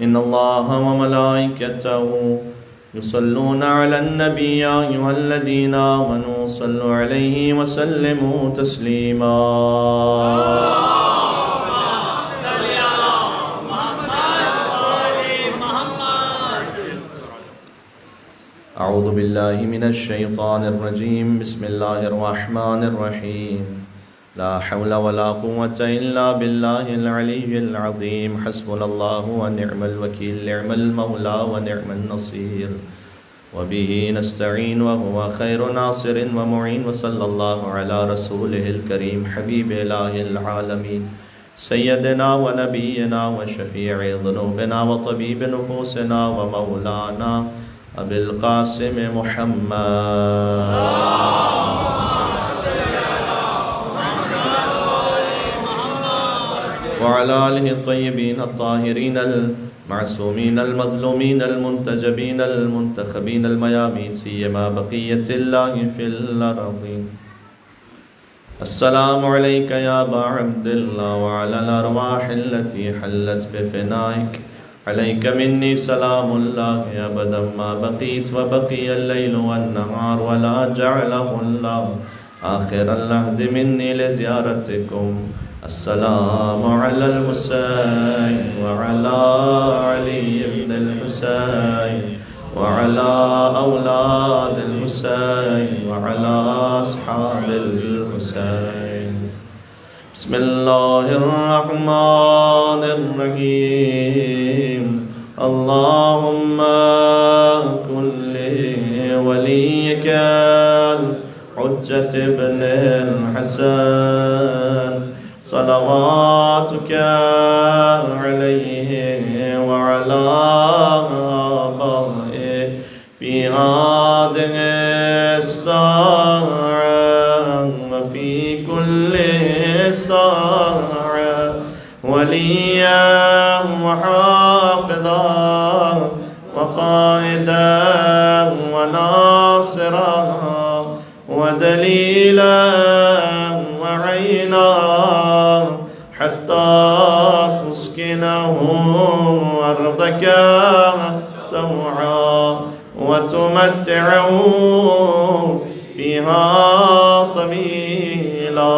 إن الله وملائكته يصلون على النبي يا أيها الذين آمنوا صلوا عليه وسلموا تسليما. أعوذ بالله من الشيطان الرجيم. بسم الله الرحمن الرحيم. لا حول ولا قوة إلا بالله العلي العظيم. حسبنا الله ونعم الوكيل. نعم المولى ونعم النصير. وبه نستعين وهو خير ناصر ومعين. وصلى الله على رسوله الكريم حبيب إله العالمين سيدنا ونبينا وشفيع ذنوبنا وطبيب نفوسنا ومولانا أبي القاسم محمد وعلى آله الطيبين الطاهرين المعصومين المظلومين المنتجبين المنتخبين الميامين سيما بقية الله في الأرض. السلام عليك يا أبا عبد الله وعلى الأرواح التي حلت بفنائك. عليك مني سلام الله أبدا ما بقيت وبقي الليل والنهار ولا جعله الله آخر العهد مني لزيارتكم. السلام على الحسين وعلى علي بن الحسين وعلى أولاد الحسين وعلى أصحاب الحسين. بسم الله الرحمن الرحيم. اللهم كن لوليك الحجة ابن الحسن صلواتك عليه وعلى آبائه في هذه الساعة وفي كل ساعة وليا وحافظا وقائدا وناصرا ودليلا وعينا حتى تسكنه أرضك طوعا وتمتعه فيها طويلا.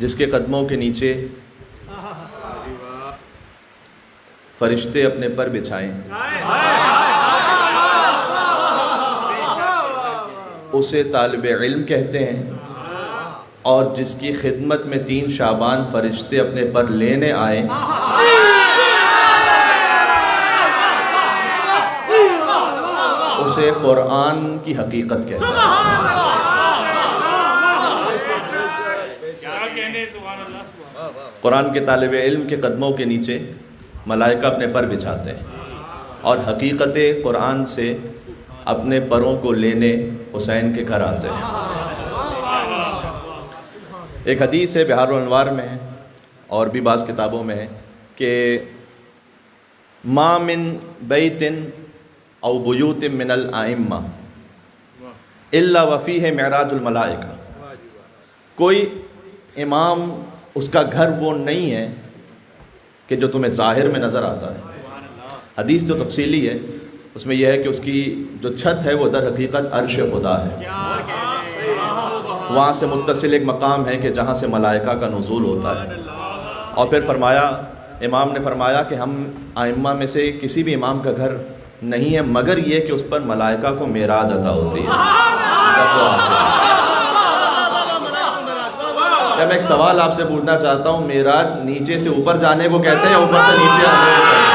جس کے قدموں کے نیچے فرشتے اپنے پر بچھائیں اسے طالب علم کہتے ہیں، اور جس کی خدمت میں 3 شعبان فرشتے اپنے پر لینے آئیں اسے قرآن کی حقیقت کہتے ہیں۔ قرآن کے طالب علم کے قدموں کے نیچے ملائکہ اپنے پر بچھاتے ہیں اور حقیقت قرآن سے اپنے پروں کو لینے حسین کے گھر آتے ہیں۔ ایک حدیث ہے بحار الانوار میں ہے اور بھی بعض کتابوں میں ہے کہ ما من بیت او بیوت من الائمہ الا وفیہ معراج الملائکہ، کوئی امام اس کا گھر وہ نہیں ہے کہ جو تمہیں ظاہر میں نظر آتا ہے۔ حدیث جو تفصیلی ہے اس میں یہ ہے کہ اس کی جو چھت ہے وہ در حقیقت عرش خدا ہے، وہاں سے متصل ایک مقام ہے کہ جہاں سے ملائکہ کا نزول ہوتا ہے۔ اور پھر فرمایا، امام نے فرمایا کہ ہم ائمہ میں سے کسی بھی امام کا گھر نہیں ہے مگر یہ کہ اس پر ملائکہ کو معراج عطا ہوتی ہے۔ میں ایک سوال آپ سے پوچھنا چاہتا ہوں، معراج نیچے سے اوپر جانے کو کہتے ہیں یا اوپر سے نیچے آنے کو کہتے ہیں؟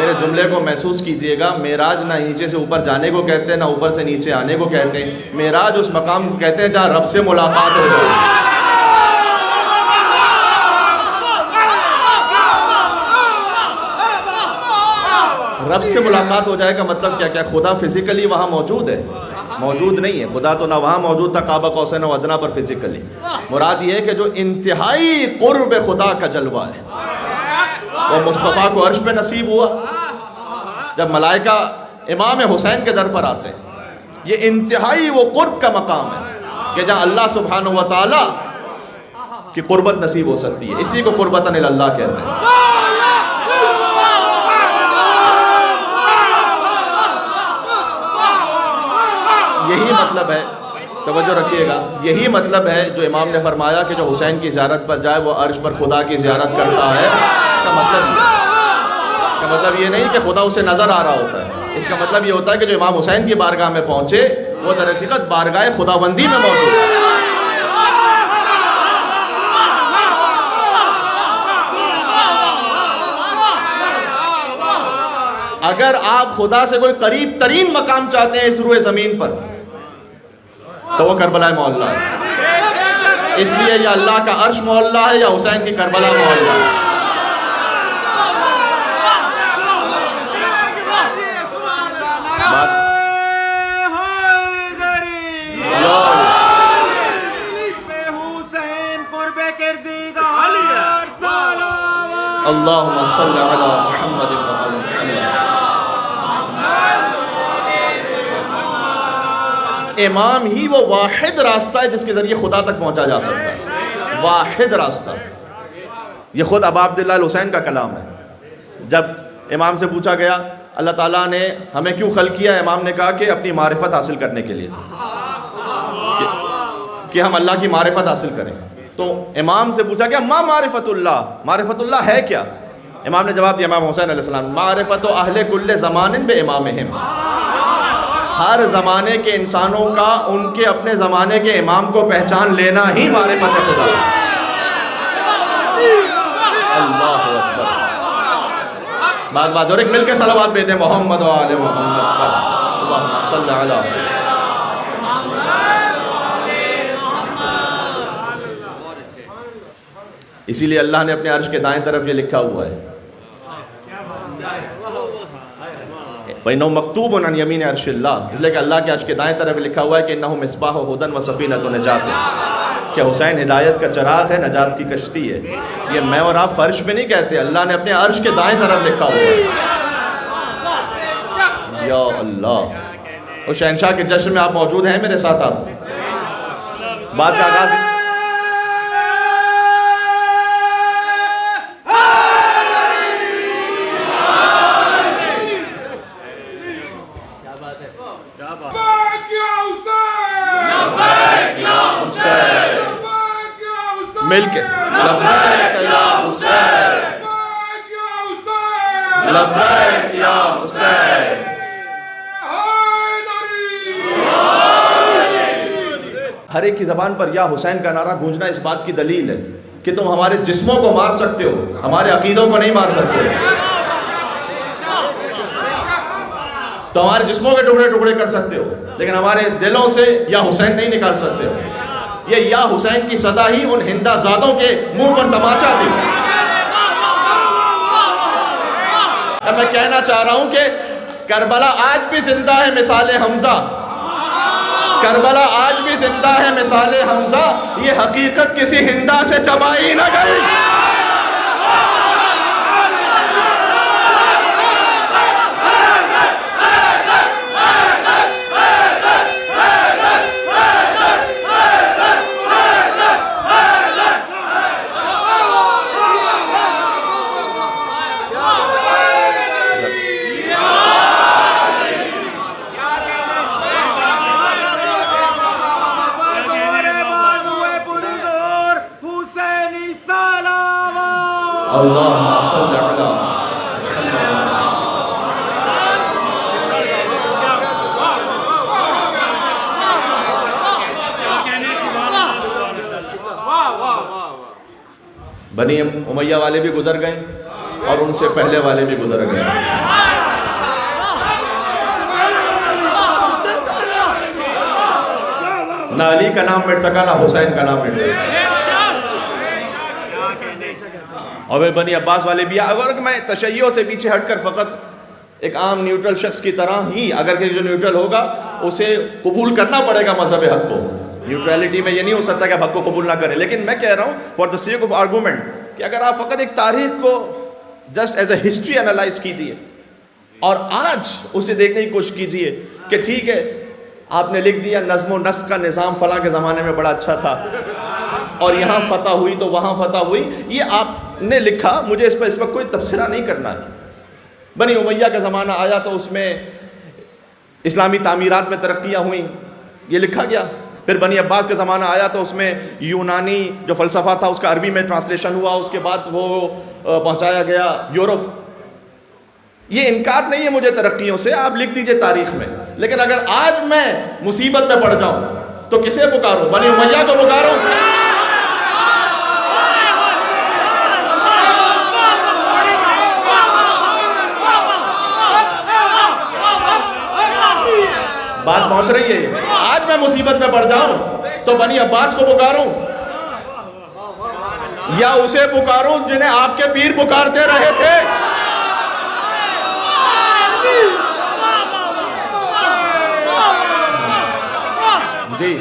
میرے جملے کو محسوس کیجئے گا، معراج نہ نیچے سے اوپر جانے کو کہتے ہیں، نہ اوپر سے نیچے آنے کو کہتے ہیں. معراج اس مقام کو کہتے ہیں جہاں رب سے ملاقات ہو جائے. رب سے ملاقات ہو جائے کا مطلب کیا؟ خدا فزیکلی وہاں موجود ہے؟ موجود نہیں ہے. خدا تو نہ وہاں موجود تھا قاب قوسین و ادنیٰ پر فزیکلی. مراد یہ ہے کہ جو انتہائی قرب خدا کا جلوہ ہے وہ مصطفیٰ کو عرش پہ نصیب ہوا جب ملائکہ امام حسین کے در پر آتے ہیں. یہ انتہائی وہ قرب کا مقام ہے کہ جہاں اللہ سبحانہ و تعالی کی قربت نصیب ہو سکتی ہے. اسی کو قربتاً الی اللہ کہتے ہیں. یہی مطلب ہے، توجہ رکھیے گا، یہی مطلب ہے جو امام نے فرمایا کہ جو حسین کی زیارت پر جائے وہ عرش پر خدا کی زیارت کرتا ہے. اس کا مطلب یہ نہیں کہ خدا اسے نظر آ رہا ہوتا ہے. اس کا مطلب یہ ہوتا ہے کہ جو امام حسین کی بارگاہ میں پہنچے وہ در حقیقت بارگاہ خداوندی میں موجود ہے. اگر آپ خدا سے کوئی قریب ترین مقام چاہتے ہیں اس روئے زمین پر تو وہ کربلا معلیٰ ہے. اس لیے یا اللہ کا عرش معلیٰ ہے یا حسین کی کربلا معلیٰ ہے. اللہم صلی علی محمد و علی محمد. امام ہی وہ واحد راستہ ہے جس کے ذریعے خدا تک پہنچا جا سکتا ہے. واحد راستہ. یہ خود ابا عبداللہ الحسین کا کلام ہے. جب امام سے پوچھا گیا اللہ تعالیٰ نے ہمیں کیوں خلق کیا، امام نے کہا کہ اپنی معرفت حاصل کرنے کے لیے، کہ ہم اللہ کی معرفت حاصل کریں. تو امام سے پوچھا گیا ما معرفت اللہ، معرفت اللہ ہے کیا؟ امام نے جواب دیا، امام حسین علیہ السلام، معرفت اہل کل زمان بے امامہم. ہر زمانے کے انسانوں کا ان کے اپنے زمانے کے امام کو پہچان لینا ہی معرفت خدا. اللہ اکبر. بات اور ایک مل کے صلوات بھیجتے ہیں محمد و آل محمد پر. اللہم صلی علی. اسی لیے اللہ نے اپنے عرش کے دائیں طرف یہ لکھا ہوا ہے وَإِنَّهُ مَكْتُوبٌ عَنْ يَمِينِ عَرْشِ اللَّهِ. اس لیے کہ اللہ کے عرش کے دائیں طرف لکھا ہوا ہے کہ إِنَّهُ مِصْبَاحُ هُدًى وَسَفِينَةُ نَجَاةٍ، کہ حسین ہدایت کا چراغ ہے، نجات کی کشتی ہے. یہ میں اور آپ فرش پہ نہیں کہتے، اللہ نے اپنے عرش کے دائیں طرف لکھا ہوا ہے. یا اللہ. اور شہنشاہ کے جشن میں آپ موجود ہیں میرے ساتھ. آپ بات کا آغاز مل کے لبیک یا حسین، لبیک یا حسین. ہر ایک کی زبان پر یا حسین کا نعرہ گونجنا اس بات کی دلیل ہے کہ تم ہمارے جسموں کو مار سکتے ہو، ہمارے عقیدوں کو نہیں مار سکتے. تو ہمارے جسموں کے ٹکڑے ٹکڑے کر سکتے ہو لیکن ہمارے دلوں سے یا حسین نہیں نکال سکتے ہو. یہ یا حسین کی صدا ہی ان ہندہ زادوں کے منہ پر تماچا تھی. اب میں کہنا چاہ رہا ہوں کہ کربلا آج بھی زندہ ہے مثال حمزہ. کربلا آج بھی زندہ ہے مثال حمزہ. یہ حقیقت کسی ہندہ سے چبائی نہ گئی. اللہم صلی علی بنی امیہ والے بھی گزر گئے، اور ان سے پہلے والے بھی گزر گئے. نہ علی کا نام مٹ سکا، نہ حسین کا نام مٹ سکا. اور بنی عباس والے بھی، اگر میں تشیع سے پیچھے ہٹ کر فقط ایک عام نیوٹرل شخص کی طرح ہی، اگر کہ جو نیوٹرل ہوگا اسے قبول کرنا پڑے گا مذہب حق کو. نیوٹرلٹی میں یہ نہیں ہو سکتا کہ آپ حق کو قبول نہ کریں. لیکن میں کہہ رہا ہوں for the sake of argument کہ اگر آپ فقط ایک تاریخ کو just as a history analyse کیجیے اور آج اسے دیکھنے کی کوشش کیجیے کہ ٹھیک ہے آپ نے لکھ دیا نظم و نسق کا نظام فلاں کے زمانے میں بڑا اچھا تھا اور یہاں فتح ہوئی تو وہاں فتح ہوئی، یہ آپ نے لکھا، مجھے اس پر کوئی تبصرہ نہیں کرنا ہے. بنی امیہ کا زمانہ آیا تو اس میں اسلامی تعمیرات میں ترقیاں ہوئیں، یہ لکھا گیا. پھر بنی عباس کا زمانہ آیا تو اس میں یونانی جو فلسفہ تھا اس کا عربی میں ٹرانسلیشن ہوا، اس کے بعد وہ پہنچایا گیا یورپ. یہ انکار نہیں ہے مجھے ترقیوں سے، آپ لکھ دیجئے تاریخ میں. لیکن اگر آج میں مصیبت میں پڑ جاؤں تو کسے پکاروں؟ بنی امیہ کو پکاروں؟ بات پہنچ رہی ہے؟ آج میں مصیبت میں پڑ جاؤں تو بنی عباس کو پکاروں یا اسے پکاروں جنہیں آپ کے پیر پکارتے رہے تھے؟ جی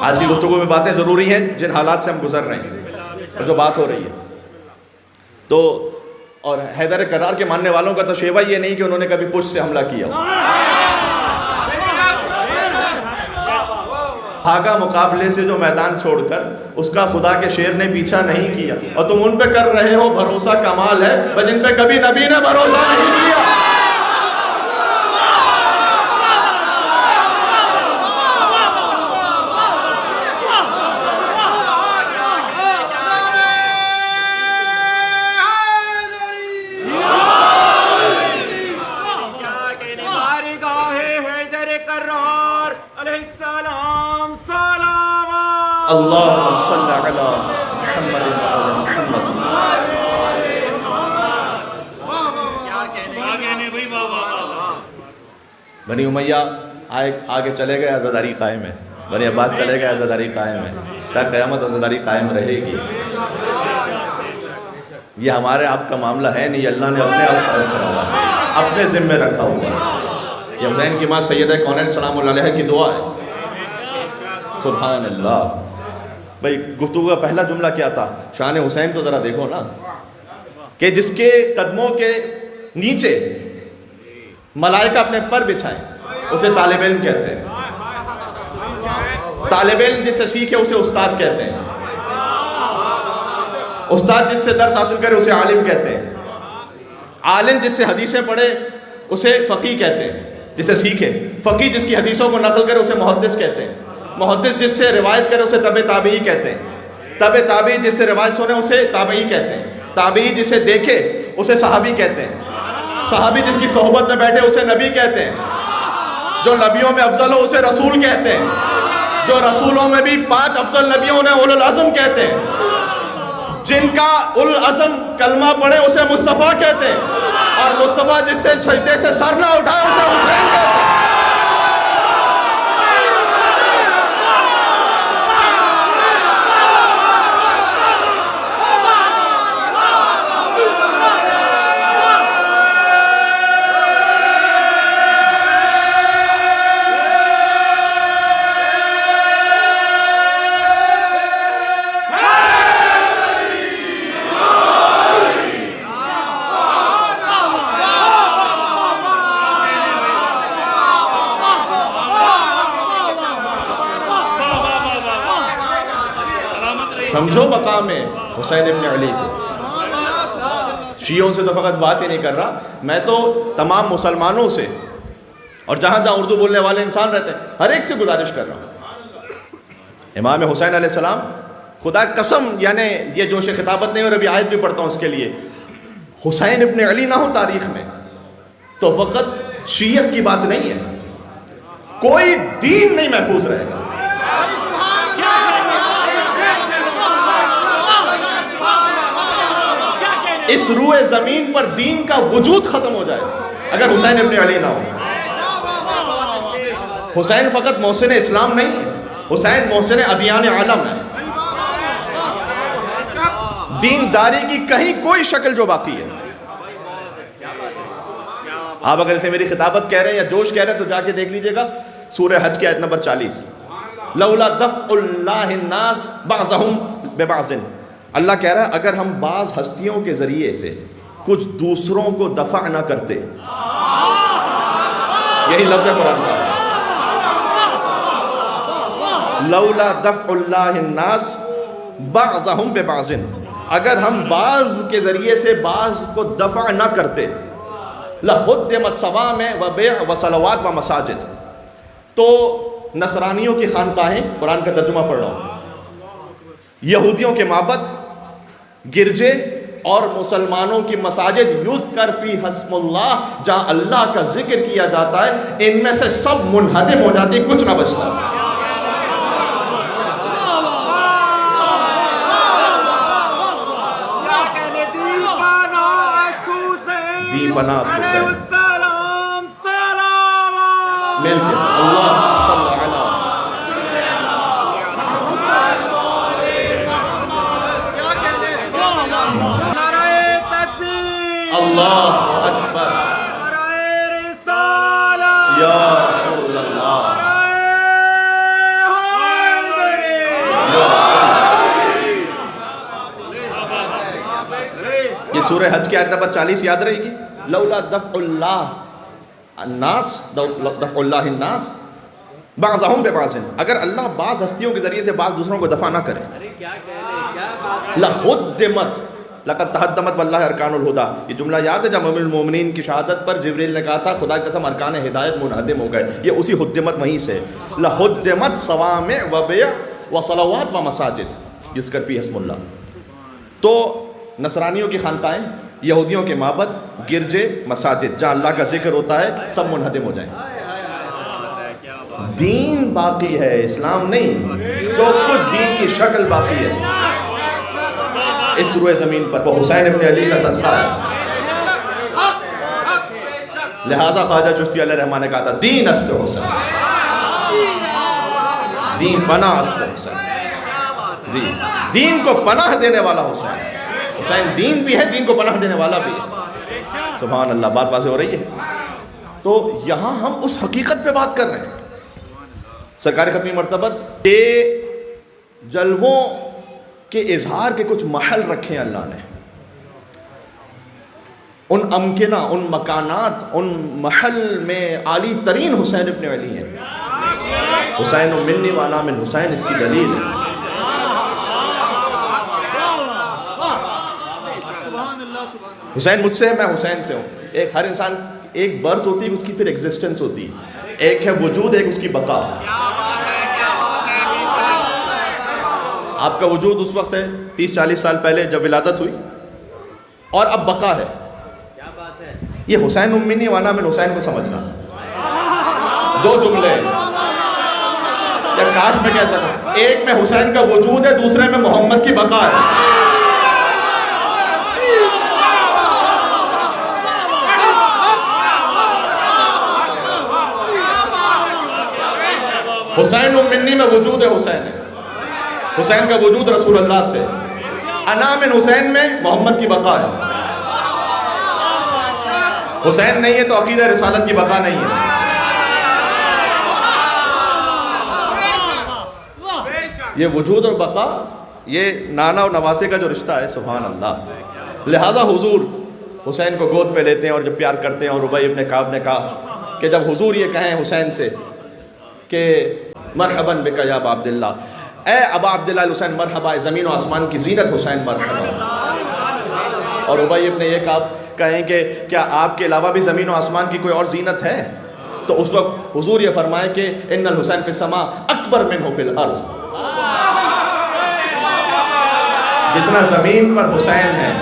آج کی گفتگو میں باتیں ضروری ہیں جن حالات سے ہم گزر رہے ہیں اور جو بات ہو رہی ہے. تو اور حیدر کرار کے ماننے والوں کا تو شیوا یہ نہیں کہ انہوں نے کبھی پشت سے حملہ کیا. بھاگا مقابلے سے جو میدان چھوڑ کر، اس کا خدا کے شیر نے پیچھا نہیں کیا. اور تم ان پہ کر رہے ہو بھروسہ کمال ہے، پر جن پہ کبھی نبی نے بھروسہ نہیں کیا. اللہم صلی علی محمد محمد. بنی امیہ آگے چلے گئے، عزاداری قائم ہے. بنی عباس چلے گئے، عزاداری قائم ہے. تک قیامت عزاداری قائم رہے گی. یہ ہمارے آپ کا معاملہ ہے نہیں، اللہ نے اپنے آپ کو رکھا ہوا ہے، اپنے ذمہ رکھا ہوا ہے. یہ حسین کی ماں سیدہ کونین سلام اللہ علیہ کی دعا ہے. سبحان اللہ. بھئی گفتگو کا پہلا جملہ کیا تھا؟ شان حسین تو ذرا دیکھو نا، کہ جس کے قدموں کے نیچے ملائکہ اپنے پر بچھائیں اسے طالب علم کہتے ہیں. طالب علم جس سے سیکھے اسے استاد کہتے ہیں. استاد جس سے درس حاصل کرے اسے عالم کہتے ہیں. عالم جس سے حدیثیں پڑھے اسے فقیہ کہتے ہیں، جسے سیکھے. فقیہ جس کی حدیثوں کو نقل کرے اسے محدث کہتے ہیں. محدث جس سے روایت کرے اسے تبع تابعی کہتے ہیں. تبع تابعی جس سے روایت سنے اسے تابعی کہتے ہیں. تابعی جسے دیکھے اسے صحابی کہتے ہیں. صحابی جس کی صحبت میں بیٹھے اسے نبی کہتے ہیں. جو نبیوں میں افضل ہو اسے رسول کہتے ہیں. جو رسولوں میں بھی 5 افضل نبیوں نے اولو العزم کہتے ہیں. جن کا اولو العزم کلمہ پڑھے اسے مصطفیٰ کہتے ہیں. اور مصطفیٰ جس سے سجدے سے سر نہ اٹھائے اسے حسین کہتے ہیں. سمجھو مقام حسین ابن علی کو. شیعوں سے تو فقط بات ہی نہیں کر رہا، میں تو تمام مسلمانوں سے اور جہاں جہاں اردو بولنے والے انسان رہتے ہیں ہر ایک سے گزارش کر رہا ہوں. امام حسین علیہ السلام، خدا قسم، یعنی یہ جوش خطابت نہیں، اور ابھی آیت بھی پڑھتا ہوں اس کے لیے. حسین ابن علی نہ ہو تاریخ میں تو فقط شیعت کی بات نہیں ہے. کوئی دین نہیں محفوظ رہے گا۔ اس روئے زمین پر دین کا وجود ختم ہو جائے اگر حسین ابن علی نہ ہو۔ حسین فقط محسن اسلام نہیں ہے، حسین محسن ادیان عالم ہے۔ دینداری کی کہیں کوئی شکل جو باقی ہے۔ آپ اگر اسے میری خطابت کہہ رہے ہیں یا جوش کہہ رہے ہیں تو جا کے دیکھ لیجئے گا سورہ حج کی آیت نمبر 40، لولا دفع اللہ الناس بعضهم ببعض۔ اللہ کہہ رہا ہے اگر ہم بعض ہستیوں کے ذریعے سے کچھ دوسروں کو دفع نہ کرتے، یہی لفظ ہے قرآن کا، لولا دفع اللہ الناس بعضهم ببعض، اگر ہم بعض کے ذریعے سے بعض کو دفع نہ کرتے، لَهُدِّمَتْ صَوَامِعُ وَبِيعُ وَصَلَوَاتُ وَمَسَاجِدُ، تو نصرانیوں کی خانقاہیں، قرآن کا ترجمہ پڑھ رہا ہوں، یہودیوں کے معبد، گرجے اور مسلمانوں کی مساجد، یذکر فی اسم اللہ، جہاں اللہ کا ذکر کیا جاتا ہے، ان میں سے سب منہدم ہو جاتی، کچھ نہ بچتا۔ دیپنا حسین مل کے اللہ صلی اللہ اللہ اکبر یا رسول اللہ۔ یہ سورہ حج کی آیت نمبر 40 یاد رہے گی، لولا دفع اللہ الناس، دفع اللہ الناس بعضهم ببعض، اگر اللہ بعض ہستیوں کے ذریعے سے بعض دوسروں کو دفع نہ کرے، لَهُدِّمَتْ لَقَدْ تَهَدَّمَتْ وَاللَّهِ أَرْكَانُ الْهُدَى، یہ جملہ یاد ہے جب امیر المومنین کی شہادت پر جبریل نے کہا تھا خدا کی قسم ارکان ہدایت منہدم ہو گئے، یہ اسی ہدمت وہیں سے، لَهُدِّمَتْ صَوَامِعُ وَبِيعُ وَصَلَوَاتُ وَمَسَاجِدُ یذکر فی اسم اللہ۔ تو نصرانیوں کی خانقاہیں، یہودیوں کے معبد، گرجے، مساجد، جہاں اللہ کا ذکر ہوتا ہے، سب منہدم ہو جائیں۔ دین باقی ہے، اسلام نہیں، جو کچھ دین کی شکل باقی ہے اس روئے زمین پر وہ حسین ابن علی کا صدقہ ہے۔ لہذا خواجہ چشتی علیہ رحمٰن نے کہا تھا دین است حسین، دین پناہ است حسین، جی دین کو پناہ دینے والا حسین، حسین دین بھی ہے، دین کو پناہ دینے والا بھی ہے۔ سبحان اللہ، بات واضح ہو رہی ہے۔ تو یہاں ہم اس حقیقت پہ بات کر رہے ہیں۔ سرکار ختمی مرتبت کے جلووں کے اظہار کے کچھ محل رکھے ہیں اللہ نے، ان امکنہ، ان مکانات، ان محل میں عالی ترین حسین ابن علی ہیں۔ حسین منی وانا من حسین، اس کی دلیل ہے۔ حسین مجھ سے ہے، میں حسین سے ہوں۔ ایک ہر انسان ایک برتھ ہوتی ہے، اس کی پھر ایگزسٹنس ہوتی ہے، ایک ہے وجود، ایک اس کی بقا۔ آپ کا وجود اس وقت ہے 30-40 سال پہلے جب ولادت ہوئی، اور اب بقا ہے۔ یہ حسین منی وانا من حسین کو سمجھنا، دو جملے یا کاش میں کہہ سکتا، ایک میں حسین کا وجود ہے، دوسرے میں محمد کی بقا ہے۔ حسین منی میں وجود ہے، حسین ہے، حسین کا وجود رسول اللہ سے، انا من حسین میں محمد کی بقا ہے۔ حسین نہیں ہے تو عقیدہ رسالت کی بقا نہیں ہے۔ یہ وجود اور بقا، یہ نانا اور نواسے کا جو رشتہ ہے، سبحان اللہ۔ لہٰذا حضور حسین کو گود پہ لیتے ہیں اور جب پیار کرتے ہیں، اور ربیع ابن کعب نے کہا کہ جب حضور یہ کہیں حسین سے کہ مرحباً بک یا ابا عبداللہ، اے ابا عبداللہ الحسین مرحبا، زمین و آسمان کی زینت حسین مرحبا۔ اور ربیع ابن یہ کہیں کہ کیا آپ کے علاوہ بھی زمین و آسمان کی کوئی اور زینت ہے؟ تو اس وقت حضور یہ فرمائے کہ ان الحسین فی السماء اکبر منہ فی الارض، جتنا زمین پر حسین ہے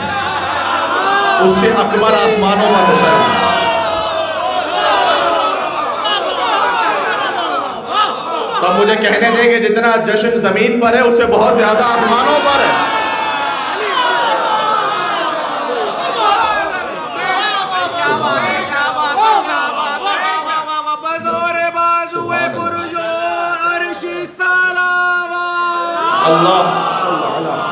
اس سے اکبر آسمانوں پر حسین ہے۔ تو مجھے کہنے دیں کہ جتنا جشن زمین پر ہے اس سے بہت زیادہ آسمانوں پر ہے. اللہ صلی اللہ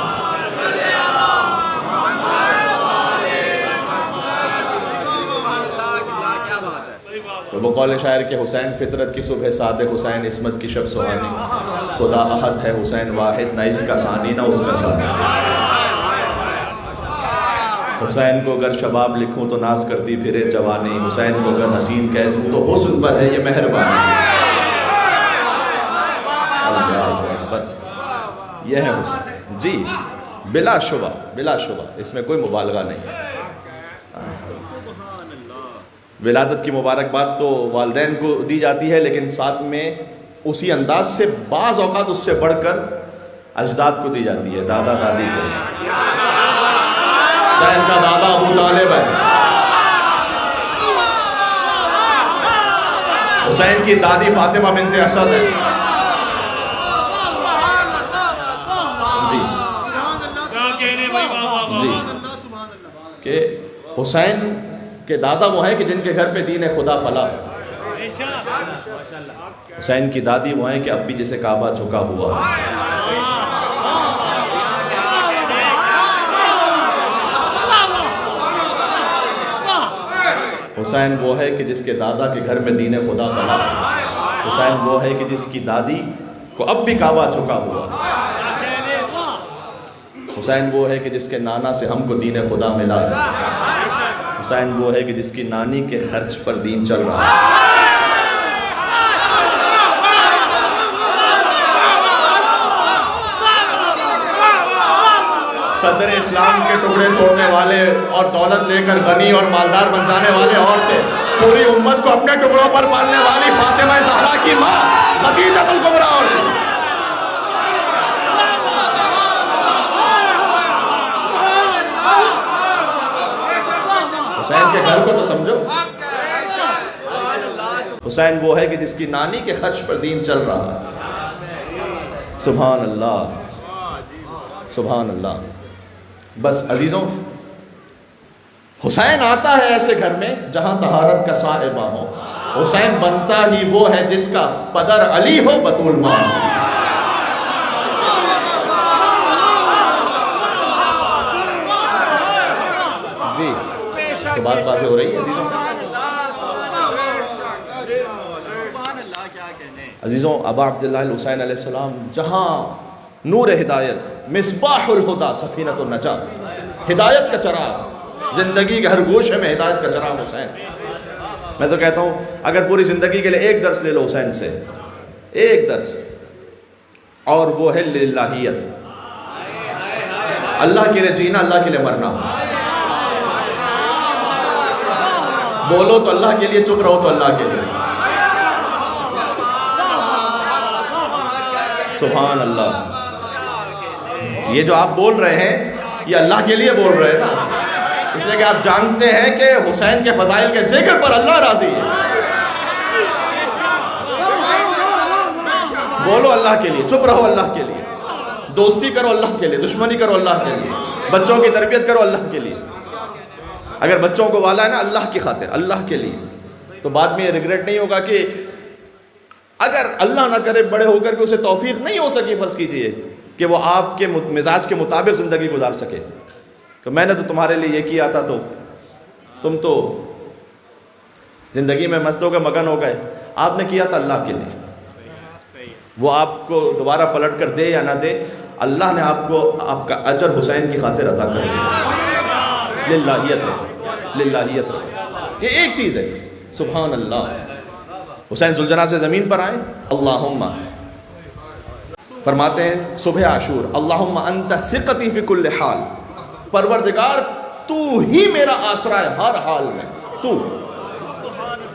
وہ قول شاعر کہ حسین فطرت کی صبح صادق، حسین عصمت کی شب سہانی، خدا احد ہے حسین واحد، نہ اس کا ثانی نہ اس کا ثانی. حسین کو اگر شباب لکھوں تو ناز کرتی پھرے جوانی، حسین کو اگر حسین کہہ دوں تو حسن پر ہے یہ مہربانی. یہ ہے حسین جی، بلا شبہ بلا شبہ، اس میں کوئی مبالغہ نہیں. ولادت کی مبارکباد تو والدین کو دی جاتی ہے، لیکن ساتھ میں اسی انداز سے بعض اوقات اس سے بڑھ کر اجداد کو دی جاتی ہے، دادا دادی کو. حسین کا دادا ابو طالب ہے، حسین کی دادی فاطمہ بنت اسد ہے. جی کہ حسین کہ دادا وہ ہیں کہ جن کے گھر پہ دین خدا پلا. حسین کی دادی وہ ہیں کہ اب بھی جیسے کعبہ جھکا ہوا ہے. حسین وہ ہے کہ جس کے دادا کے گھر میں دین خدا پلا. حسین وہ ہے کہ جس کی دادی کو اب بھی کعبہ جھکا ہوا ہے. حسین وہ ہے کہ جس کے نانا سے ہم کو دین خدا ملا ہے. حسین وہ ہے کہ جس کی نانی کے خرچ پر دین چل رہا ہے. صدر اسلام کے ٹکڑے توڑنے والے اور دولت لے کر غنی اور مالدار بن جانے والے اور تھے. پوری امت کو اپنے ٹکڑوں پر پالنے والی فاطمہ زہرا کی ماں خدیجہ الکبریٰ اور تھی. حسین کے گھر کو تو سمجھو. حسین وہ ہے کہ جس کی نانی کے خرچ پر دین چل رہا ہے. سبحان اللہ سبحان اللہ. بس عزیزوں، حسین آتا ہے ایسے گھر میں جہاں طہارت کا صاحبہ ہو. حسین بنتا ہی وہ ہے جس کا پدر علی ہو بطول ماں ہو. جی تو بات واضح ہو رہی ہے عزیزوں. عزیزوں، ابا عبداللہ الحسین علیہ السلام جہاں نور ہدایت، مصباح الہدا، سفینۃ النجات، ہدایت کا چراغ، زندگی کے ہر گوشے میں ہدایت کا چراغ حسین. میں تو کہتا ہوں اگر پوری زندگی کے لیے ایک درس لے لو حسین سے، ایک درس، اور وہ ہے للہیت. اللہ کے لیے جینا، اللہ کے لیے مرنا. بولو تو اللہ کے لیے، چپ رہو تو اللہ کے لیے. سبحان اللہ. یہ جو آپ بول رہے ہیں یہ اللہ کے لیے بول رہے ہیں نا، اس لیے کہ آپ جانتے ہیں کہ حسین کے فضائل کے ذکر پر اللہ راضی ہے. بولو اللہ کے لیے، چپ رہو اللہ کے لیے، دوستی کرو اللہ کے لیے، دشمنی کرو اللہ کے لیے، بچوں کی تربیت کرو اللہ کے لیے. اگر بچوں کو والا ہے نا اللہ کی خاطر، اللہ کے لیے، تو بعد میں یہ ریگریٹ نہیں ہوگا کہ اگر اللہ نہ کرے بڑے ہو کر کے اسے توفیق نہیں ہو سکی، فرض کیجئے کہ وہ آپ کے مزاج کے مطابق زندگی گزار سکے. تو میں نے تو تمہارے لیے یہ کیا تھا تو تم تو زندگی میں مست ہو گئے، مگن ہو گئے. آپ نے کیا تھا اللہ کے لیے. وہ آپ کو دوبارہ پلٹ کر دے یا نہ دے، اللہ نے آپ کو آپ کا اجر حسین کی خاطر عطا کر دیا. للہیت رہے، للہیت رہے. یہ ایک چیز ہے. سبحان اللہ. حسین ذوالجناح سے زمین پر آئیں. اللہم فرماتے ہیں صبح عاشور، اللہم انت ثقتی فی کل حال. پروردگار تو ہی میرا آسرا ہے ہر حال میں، تو.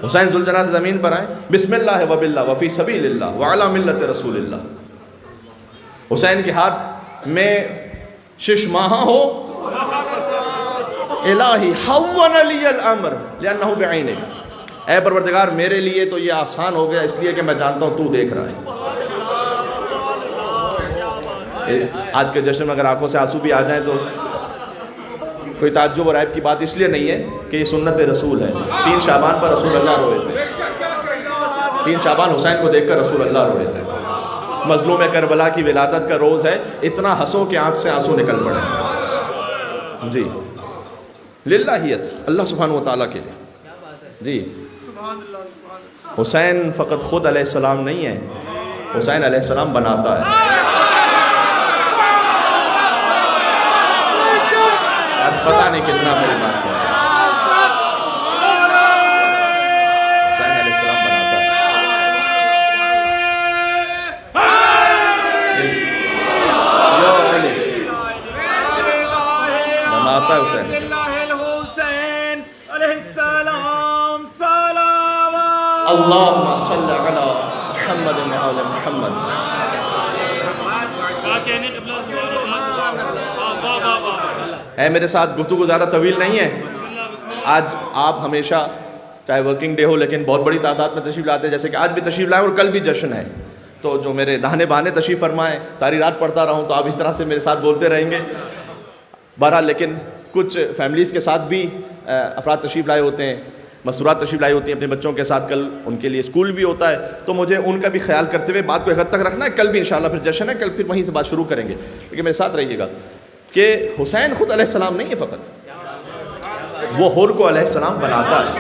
حسین ذوالجناح سے زمین پر آئیں. بسم اللہ وباللہ وفی سبیل اللہ وعلی ملت رسول اللہ. حسین کے ہاتھ میں شش ماہا ہو. الہی حون لی الامر لانہ بعینک. اے پروردگار میرے لیے تو یہ آسان ہو گیا اس لیے کہ میں جانتا ہوں تو دیکھ رہا ہے. آج کے جشن میں اگر آنکھوں سے آنسو بھی آ جائیں تو کوئی تعجب اور عیب کی بات اس لیے نہیں ہے کہ یہ سنت رسول ہے. 3 شعبان پر رسول اللہ روئے تھے. 3 شعبان حسین کو دیکھ کر رسول اللہ روئے تھے. مظلوم کربلا کی ولادت کا روز ہے, اتنا ہنسو کہ آنکھ سے آنسو نکل پڑے. جی للہیت, اللہ سبحانہ و تعالیٰ کے لیے. جی حسین فقط خود علیہ السلام نہیں ہے, حسین علیہ السلام بناتا ہے. پتہ نہیں کتنا میری بات ہے. حسین علیہ السلام بناتا ہے. بناتا ہے حسین. اللہم صلی علی محمد و علی محمد. ہے میرے ساتھ گفتگو زیادہ طویل نہیں ہے. آج آپ ہمیشہ چاہے ورکنگ ڈے ہو لیکن بہت بڑی تعداد میں تشریف لاتے ہیں, جیسے کہ آج بھی تشریف لائے اور کل بھی جشن ہے. تو جو میرے داہنے بانے تشریف فرمائیں, ساری رات پڑھتا رہوں تو آپ اس طرح سے میرے ساتھ بولتے رہیں گے. بہرحال لیکن کچھ فیملیز کے ساتھ بھی افراد تشریف لائے ہوتے ہیں, مسرات تشریف لائی ہوتی ہیں اپنے بچوں کے ساتھ. کل ان کے لیے اسکول بھی ہوتا ہے, تو مجھے ان کا بھی خیال کرتے ہوئے بات کو ایک حد تک رکھنا ہے. کل بھی انشاءاللہ پھر جشن ہے, کل پھر وہیں سے بات شروع کریں گے, لیکن میرے ساتھ رہیے گا کہ حسین خود علیہ السلام نہیں ہے فقط, وہ حر کو علیہ السلام بناتا ہے.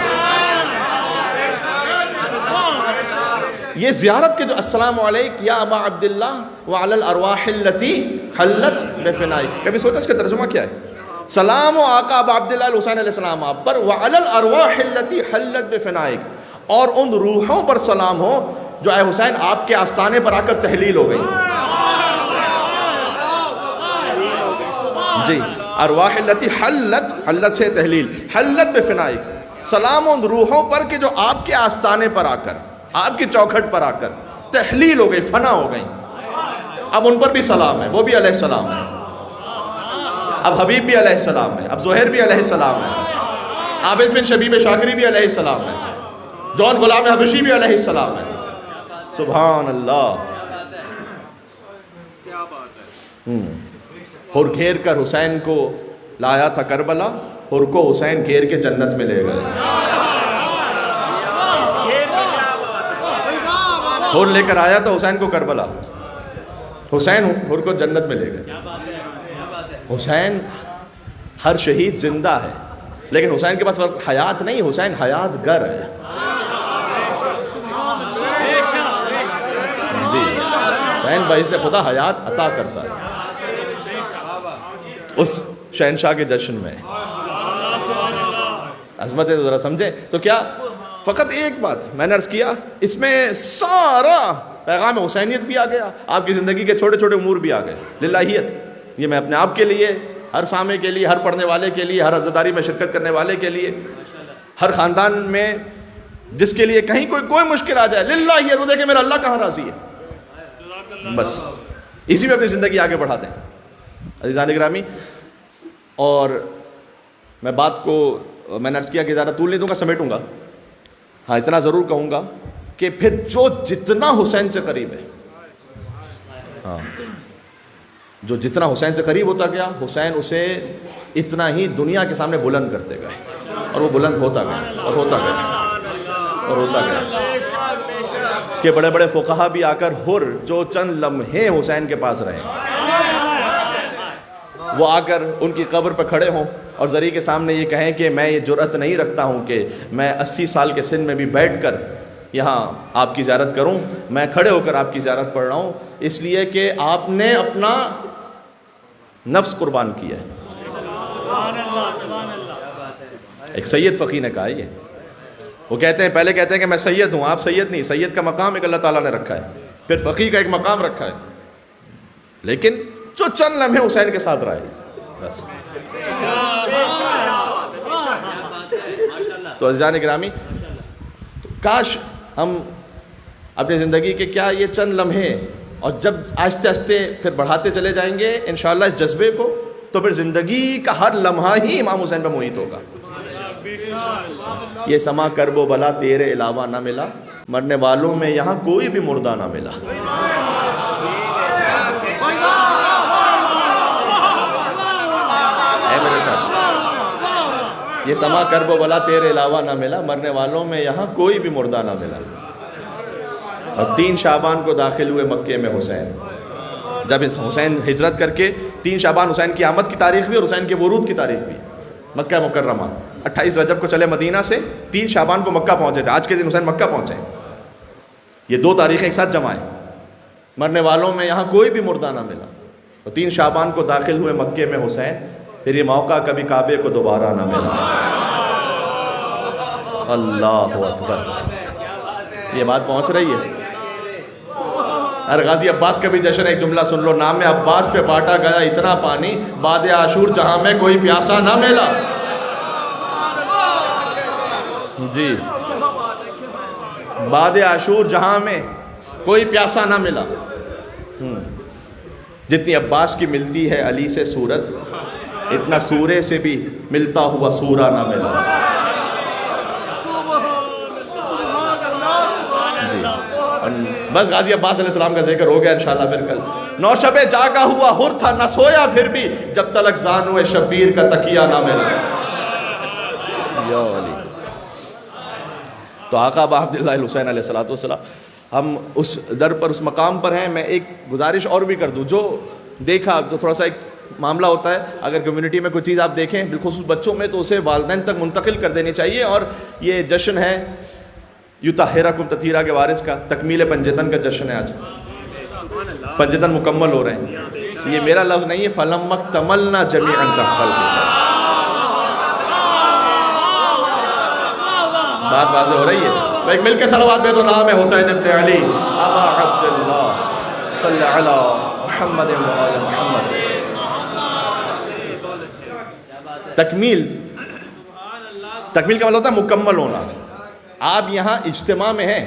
یہ زیارت کے جو السلام علیک یا ابا عبداللہ وعلی الارواح التي حلت بفنائک, کبھی سوچا اس کا ترجمہ کیا ہے؟ سلام و آقا ابا عبداللہ حسین علیہ السلام آپ پر, وعلی الارواح التي حلت بفنائک, اور ان روحوں پر سلام ہو جو اے حسین آپ کے آستانے پر آ کر تحلیل ہو گئی. جی ارواح التي حلت سے تحلیل, حلت بفنائک, سلام ان روحوں پر کہ جو آپ کے آستانے پر آ کر, آپ کی چوکھٹ پر آ کر تحلیل ہو گئی, فنا ہو گئی. اب ان پر بھی سلام ہے, وہ بھی علیہ السلام ہے. اب حبیب بھی علیہ السلام ہے, اب زہیر بھی علیہ السلام ہے, عابد بن شبیب شاکری بھی علیہ السلام ہے, جون غلام حبشی بھی علیہ السلام ہے. سبحان اللہ. حر گھیر کر حسین کو لایا تھا کربلا, حر کو حسین گھیر کے جنت میں لے گئے. حر لے کر آیا تھا حسین کو کربلا, حسین حر کو جنت میں لے گئے. حسین ہر شہید زندہ ہے, لیکن حسین کے پاس حیات نہیں, حسین حیات گر ہے. جی حسین باعزت خدا حیات عطا کرتا ہے. اس شہنشاہ کے جشن میں عظمت ہے, تو ذرا سمجھیں. تو کیا فقط ایک بات میں نے عرض کیا, اس میں سارا پیغام حسینیت بھی آ گیا, آپ کی زندگی کے چھوٹے چھوٹے امور بھی آ گئے. للہیت, یہ میں اپنے آپ کے لیے, ہر سامع کے لیے, ہر پڑھنے والے کے لیے, ہر عزاداری میں شرکت کرنے والے کے لیے, ہر خاندان میں جس کے لیے کہیں کوئی مشکل آ جائے, للہیت, وہ دیکھیں میرا اللہ کہاں راضی ہے, بس اسی میں اپنی زندگی آگے بڑھا دیں. عزیزان گرامی, اور میں بات کو میں نے عرض کیا کہ زیادہ طول نہیں دوں گا, سمیٹوں گا. ہاں اتنا ضرور کہوں گا کہ پھر جو جتنا حسین سے قریب ہے, ہاں جو جتنا حسین سے قریب ہوتا گیا, حسین اسے اتنا ہی دنیا کے سامنے بلند کرتے گئے, اور وہ بلند ہوتا گیا اور ہوتا گیا اور ہوتا گیا کہ بڑے بڑے فقہا بھی آ کر حر جو چند لمحے حسین کے پاس رہے, وہ آ کر ان کی قبر پہ کھڑے ہوں اور ذری کے سامنے یہ کہیں کہ میں یہ جرأت نہیں رکھتا ہوں کہ میں 80 سال کے سن میں بھی بیٹھ کر یہاں آپ کی زیارت کروں, میں کھڑے ہو کر آپ کی زیارت پڑھ رہا ہوں, اس لیے کہ آپ نے اپنا نفس قربان کیا ہے. ایک سید فقیر نے کہا یہ, وہ کہتے ہیں, پہلے کہتے ہیں کہ میں سید ہوں, آپ سید نہیں, سید کا مقام ایک اللہ تعالیٰ نے رکھا ہے, پھر فقیر کا ایک مقام رکھا ہے, لیکن جو چند لمحے حسین کے ساتھ رہے بس. تو عزیزان گرامی, کاش ہم اپنی زندگی کے کیا یہ چند لمحے, اور جب آہستہ آہستہ پھر بڑھاتے چلے جائیں گے انشاءاللہ اس جذبے کو, تو پھر زندگی کا ہر لمحہ ہی امام حسین پہ محیط ہوگا. یہ سما کرب و بلا تیرے علاوہ نہ ملا, مرنے والوں میں یہاں کوئی بھی مردہ نہ ملا. یہ سما کرب و بلا تیرے علاوہ نہ ملا، مرنے والوں میں یہاں کوئی بھی مردہ نہ ملا۔ اور 3 شعبان کو داخل ہوئے مکے میں حسین، جب حسین ہجرت کر کے 3 شعبان حسین کی آمد کی تاریخ بھی اور حسین کے ورود کی تاریخ بھی، مکہ مکرمہ 28 رجب کو چلے مدینہ سے، 3 شعبان کو مکہ پہنچے تھے، آج کے دن حسین مکہ پہنچے ہیں۔ یہ 2 تاریخیں ایک ساتھ جمع ہیں، مرنے والوں میں یہاں کوئی بھی مردہ نہ ملا، اور 3 شعبان کو داخل ہوئے مکے میں حسین، پھر یہ موقع کبھی کعبے کو دوبارہ نہ ملا۔ اللہ اکبر، یہ بات پہنچ رہی ہے۔ اور غازی عباس کا بھی جشن، ایک جملہ سن لو، نام عباس پہ بانٹا گیا اتنا پانی، بعد عاشور جہاں میں کوئی پیاسا نہ ملا۔ جی، بعد عاشور جہاں میں کوئی پیاسا نہ ملا۔ جتنی عباس کی ملتی ہے علی سے صورت، اتنا سورے سے بھی ملتا ہوا سورہ نہ ملا۔ جی، بس غازی عباس علیہ السلام کا ذکر ہو گیا، انشاءاللہ پھر کل۔ 9 شب جاگا ہوا حر تھا، نہ سویا پھر بھی، جب تلک زانو شبیر کا تکیہ نہ ملا۔ یا علی، تو آقا ابا عبداللہ الحسین علیہ السلام، ہم اس در پر، اس مقام پر ہیں۔ میں ایک گزارش اور بھی کر دوں، جو دیکھا، جو تھوڑا سا ایک معاملہ ہوتا ہے، اگر کمیونٹی میں کوئی چیز آپ دیکھیں بالخصوص بچوں میں، تو اسے والدین تک منتقل کر دینی چاہیے۔ اور یہ جشن ہے یطہرکم تطہیرہ کے وارث کا، تکمیل پنجتن کا جشن ہے آج، پنجتن مکمل ہو رہے ہیں۔ یہ میرا لفظ نہیں ہے، فَلَمَّا اكْتَمَلْنَا جَمِيعًا تحت الحساب۔ بات واضح ہو رہی ہے؟ تو ایک مل کے صلوات پہ تو نام ہے حسین ابن علی ابا عبداللہ صلی علی محمد و آل محمد۔ تکمیل کا مطلب ہوتا ہے مکمل ہونا۔ آپ یہاں اجتماع میں ہیں،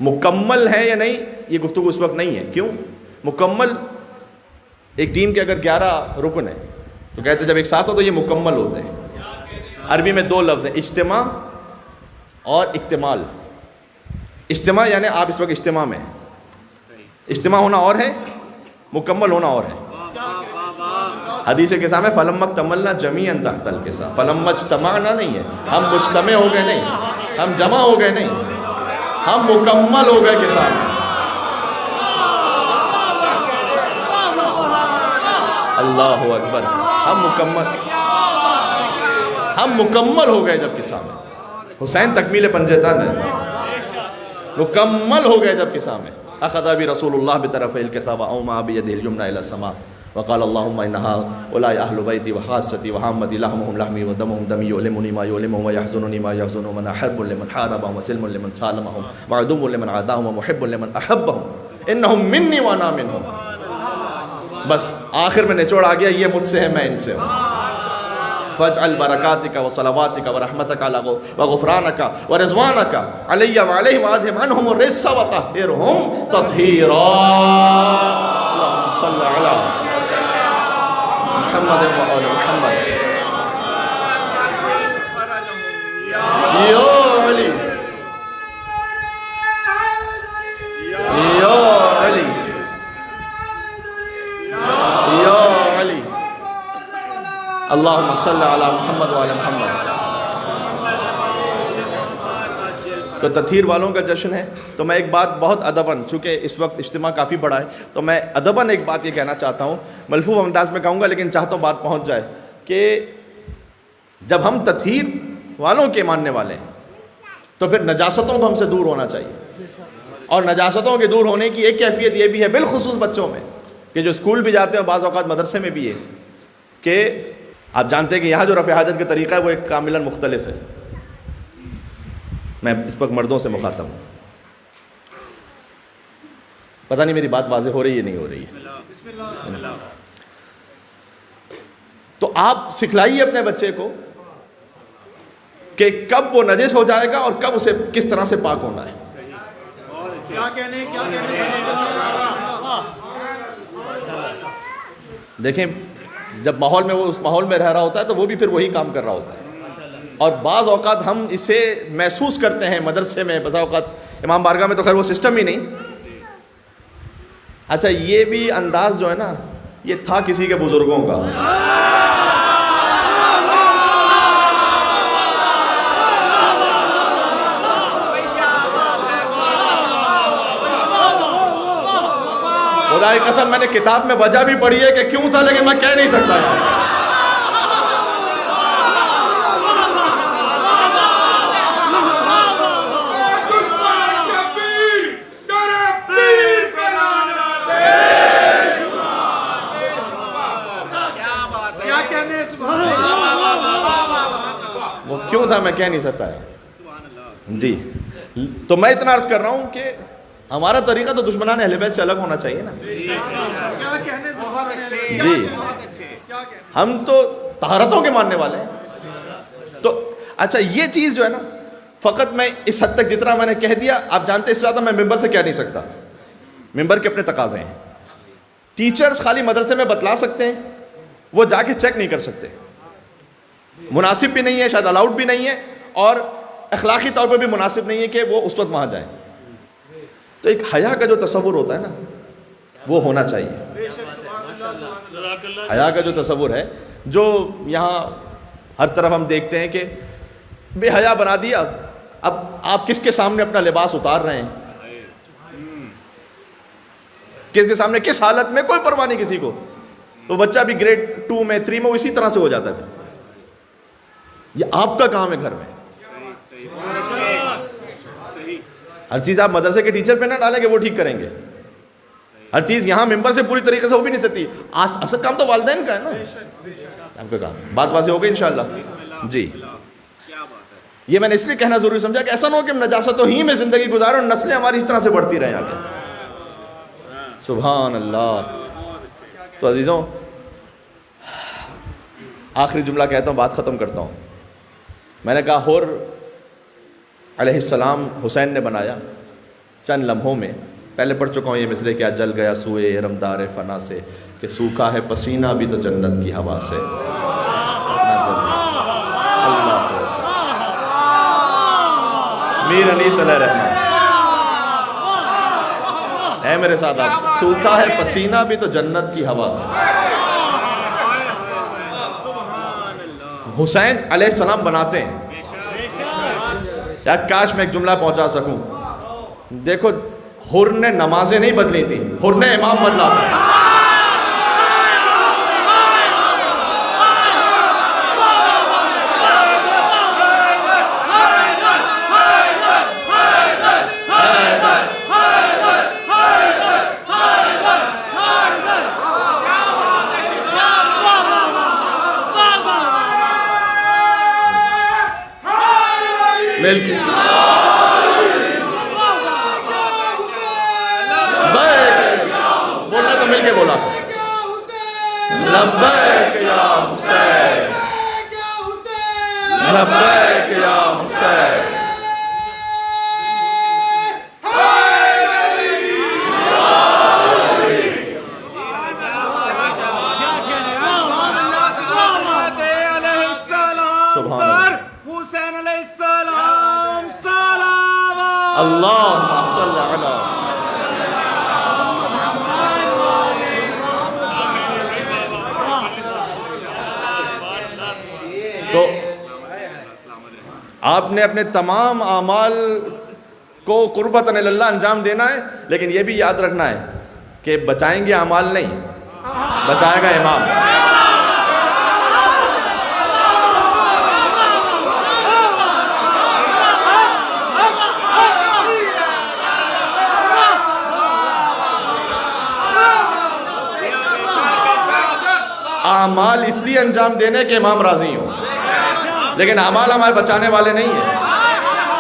مکمل ہے یا نہیں یہ گفتگو اس وقت نہیں ہے۔ کیوں؟ مکمل، ایک ٹیم کے اگر 11 رکن ہیں تو کہتے ہیں جب ایک ساتھ ہو تو یہ مکمل ہوتے ہیں۔ عربی میں 2 لفظ ہیں، اجتماع اور اکتمال۔ اجتماع یعنی آپ اس وقت اجتماع میں ہیں، اجتماع ہونا اور ہے، مکمل ہونا اور ہے۔ حدیث کے سامنے فَلَمَّا اكْتَمَلْنَا جَمِيعًا تحت الحساب، فَلَمَّا اجْتَمَعْنَا نہیں ہے، ہم مجتمع ہو گئے نہیں، ہم جمع ہو گئے نہیں، ہم مکمل ہو گئے کے سامنے۔ اللہ اکبر، ہم مکمل ہو گئے جب کے سامنے۔ حسین تکمیل پنجتن ہے، مکمل ہو گئے جب کے سامنے۔ اخذ برسول اللہ بطرف الکسا وأومأ بيده اليمنى الى السماء وقال اللهم انها اولئك اهل بيتي وخاصتي وعامتي لحمهم لحمي ودمهم دمي يؤلمني ما يؤلمهم ويحزنني ما يحزنهم وانا حرب لمن حاربهم وسلم لمن سالمهم وعدو لمن عاداهم ومحب لمن احبهم انهم مني وانا منهم۔ بس آخر میں نچوڑ آ گیا، یہ مجھ سے ہے، میں ان سے ہوں۔ فاجعل برکاتک وصلواتک ورحمتک وغفرانک ورضوانک علی وعلیہم وادھم عنہم الرجس وطہرہم تطہیرا۔ اللہم صل علی محمد وآل محمد۔ یا علی، یا علی، یا علی، اللہم صل علی محمد وآل محمد۔ تو تطہیر والوں کا جشن ہے۔ تو میں ایک بات بہت ادباً، چونکہ اس وقت اجتماع کافی بڑا ہے، تو میں ادباً ایک بات یہ کہنا چاہتا ہوں، ملفوظ انداز میں کہوں گا لیکن چاہتا ہوں بات پہنچ جائے، کہ جب ہم تطہیر والوں کے ماننے والے ہیں تو پھر نجاستوں کو ہم سے دور ہونا چاہیے۔ اور نجاستوں کے دور ہونے کی ایک کیفیت یہ بھی ہے، بالخصوص بچوں میں، کہ جو اسکول بھی جاتے ہیں، بعض اوقات مدرسے میں بھی ہے، کہ آپ جانتے ہیں کہ یہاں جو رفع حاجت کا طریقہ ہے وہ ایک کاملاً مختلف ہے۔ میں اس وقت مردوں سے مخاطب ہوں، پتہ نہیں میری بات واضح ہو رہی ہے نہیں ہو رہی ہے۔ تو آپ سکھلائیے اپنے بچے کو کہ کب وہ نجس ہو جائے گا اور کب اسے کس طرح سے پاک ہونا ہے۔ دیکھیں، جب ماحول میں وہ اس ماحول میں رہ رہا ہوتا ہے تو وہ بھی پھر وہی کام کر رہا ہوتا ہے، اور بعض اوقات ہم اسے محسوس کرتے ہیں مدرسے میں، بعض اوقات امام بارگاہ میں تو خیر وہ سسٹم ہی نہیں۔ اچھا، یہ بھی انداز جو ہے نا، یہ تھا کسی کے بزرگوں کا، خدا کی قسم میں نے کتاب میں وجہ بھی پڑھی ہے کہ کیوں تھا، لیکن میں کہہ نہیں سکتا. وہ کیوں تھا میں کہہ نہیں سکتا ہے. جی تو میں اتنا عرض کر رہا ہوں کہ ہمارا طریقہ تو دشمنان اہل بیت سے الگ ہونا چاہیے نا. جی ہم تو طہارتوں کے ماننے والے ہیں. تو اچھا یہ چیز جو ہے نا، فقط میں اس حد تک جتنا میں نے کہہ دیا، آپ جانتے ہیں اس سے زیادہ میں ممبر سے کہہ نہیں سکتا. ممبر کے اپنے تقاضے ہیں. ٹیچرز خالی مدرسے میں بتلا سکتے ہیں، وہ جا کے چیک نہیں کر سکتے. مناسب بھی نہیں ہے، شاید الاؤڈ بھی نہیں ہے، اور اخلاقی طور پہ بھی مناسب نہیں ہے کہ وہ اس وقت وہاں جائیں. تو ایک حیا کا جو تصور ہوتا ہے نا، وہ ہونا چاہیے. حیا کا جو تصور ہے، جو یہاں ہر طرف ہم دیکھتے ہیں کہ بے حیا بنا دیا. اب آپ کس کے سامنے اپنا لباس اتار رہے ہیں، کس کے سامنے، کس حالت میں، کوئی پرواہ نہیں کسی کو. تو بچہ بھی گریڈ 2 میں 3 میں اسی طرح سے ہو جاتا ہے. یہ آپ کا کام ہے گھر میں. ہر چیز آپ مدرسے کے ٹیچر پہ نہ ڈالیں کہ وہ ٹھیک کریں گے. ہر چیز یہاں ممبر سے پوری طریقے سے ہو بھی نہیں سکتی. اصل کام تو والدین کا ہے نا، آپ کا کام. بات واضح ہو گئی انشاءاللہ. جی یہ میں نے اس لیے کہنا ضروری سمجھا کہ ایسا نہ ہو کہ ہم نجاستوں ہی میں زندگی گزاریں اور نسلیں ہماری اس طرح سے بڑھتی رہیں آگے. سبحان اللہ. تو عزیزوں آخری جملہ کہتا ہوں، بات ختم کرتا ہوں. میں نے کہا حر علیہ السلام حسین نے بنایا چند لمحوں میں. پہلے پڑھ چکا ہوں یہ مصرے، کیا جل گیا سوئے ارمدار فنا سے، کہ سوکھا ہے پسینہ بھی تو جنت کی ہوا سے. میر علی صلی اللہ علیہ وسلم ہے میرے ساتھ آپ. سوکھا ہے پسینہ بھی تو جنت کی ہوا سے. حسین علیہ السلام بناتے ہیں. یا کاش میں ایک جملہ پہنچا سکوں. دیکھو حر نے نمازیں نہیں بدلی تھی، حر نے امام بدلا تھا. مل کے بولنا تو مل کے بولا. لبیک یا حسین، لبیک یا حسین. اللہم صلی علی. تو آپ نے اپنے تمام اعمال کو قربتاً اللہ انجام دینا ہے، لیکن یہ بھی یاد رکھنا ہے کہ بچائیں گے اعمال نہیں، بچائے گا امام. اعمال اس لیے انجام دینے کہ امام راضی ہوں، لیکن اعمال ہمارے بچانے والے نہیں ہیں،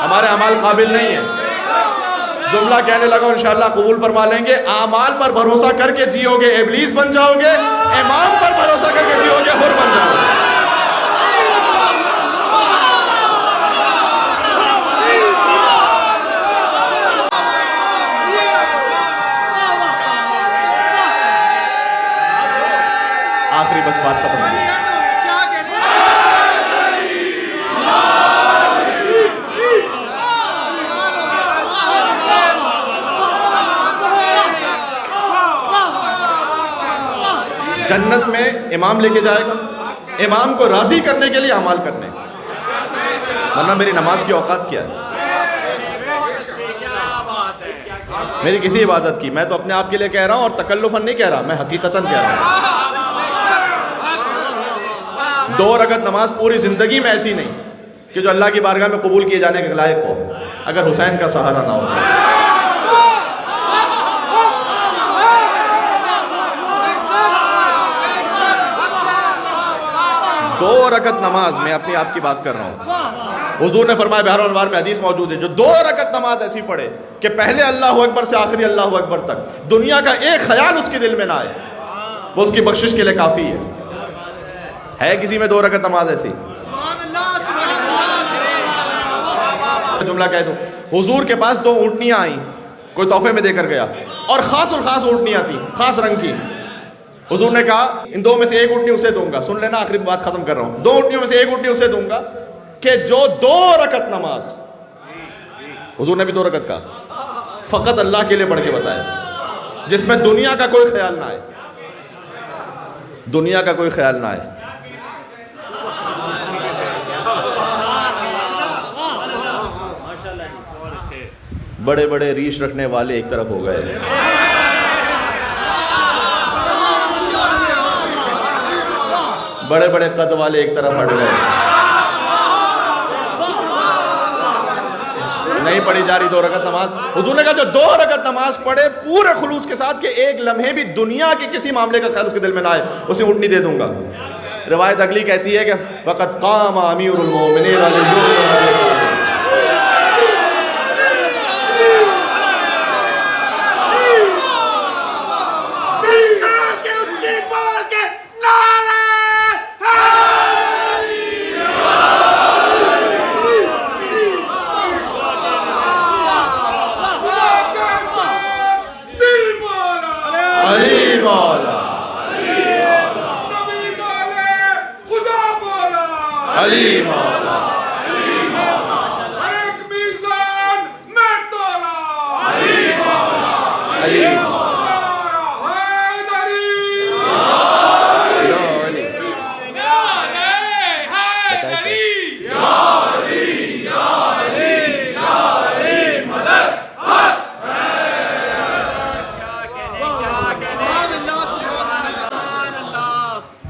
ہمارے اعمال قابل نہیں ہیں. جملہ کہنے لگا انشاءاللہ قبول فرما لیں گے. اعمال پر بھروسہ کر کے جیو گے ابلیس بن جاؤ گے، امام پر بھروسہ کر کے جیو گے حر بن جاؤ گے. آخری بس بات ختم ہو گئی. جنت میں امام لے کے جائے گا، امام کو راضی کرنے کے لیے اعمال کرنے. ورنہ میری نماز کی اوقات کیا ہے؟ میری کسی عبادت کی. میں تو اپنے آپ کے لیے کہہ رہا ہوں اور تکلفاً نہیں کہہ رہا, میں حقیقتاً کہہ رہا ہوں. 2 رکعت نماز پوری زندگی میں ایسی نہیں کہ جو اللہ کی بارگاہ میں قبول کیے جانے کے لائق ہو, اگر حسین کا سہارا نہ ہو. 2 رکعت نماز, میں اپنی آپ کی بات کر رہا ہوں. حضور نے فرمایا, بحر الانوار میں حدیث موجود ہے, جو 2 رکعت نماز ایسی پڑھے کہ پہلے اللہ اکبر سے آخری اللہ اکبر تک دنیا کا ایک خیال اس کے دل میں نہ آئے, وہ اس کی بخشش کے لیے کافی ہے. ہے کسی میں 2 رکعت نماز ایسی؟ جملہ کہہ دوں, حضور کے پاس 2 اونٹنیاں آئیں, کوئی تحفے میں دے کر گیا, اور خاص الخاص اونٹنیاں تھیں, خاص رنگ کی. حضور نے کہا ان 2 میں سے 1 اونٹنی اسے دوں گا. سن لینا, آخری بات ختم کر رہا ہوں. 2 اونٹنیوں میں سے 1 اونٹنی اسے دوں گا کہ جو 2 رکعت نماز, حضور نے بھی 2 رکعت کا فقط اللہ کے لیے پڑھ کے بتایا, جس میں دنیا کا کوئی خیال نہ آئے, دنیا کا کوئی خیال نہ آئے. بڑے بڑے ریش رکھنے والے ایک طرف ہو گئے, بڑے بڑے قد والے ایک طرف ہٹ گئے. نہیں پڑھی جا رہی 2 رکعت نماز. حضور نے کہا جو 2 رکعت نماز پڑھے پورے خلوص کے ساتھ کہ ایک لمحے بھی دنیا کے کسی معاملے کا خیال اس کے دل میں نہ آئے, اسے اونٹنی دے دوں گا. روایت اگلی کہتی ہے کہ وقت قام امیر المومنین علی علی مولا, ہر ایک میزان میں تولا, علی مولا, علی مولا, حیدری, یا علی, یا حیدری, یا علی, یا علی, یا علی مدد.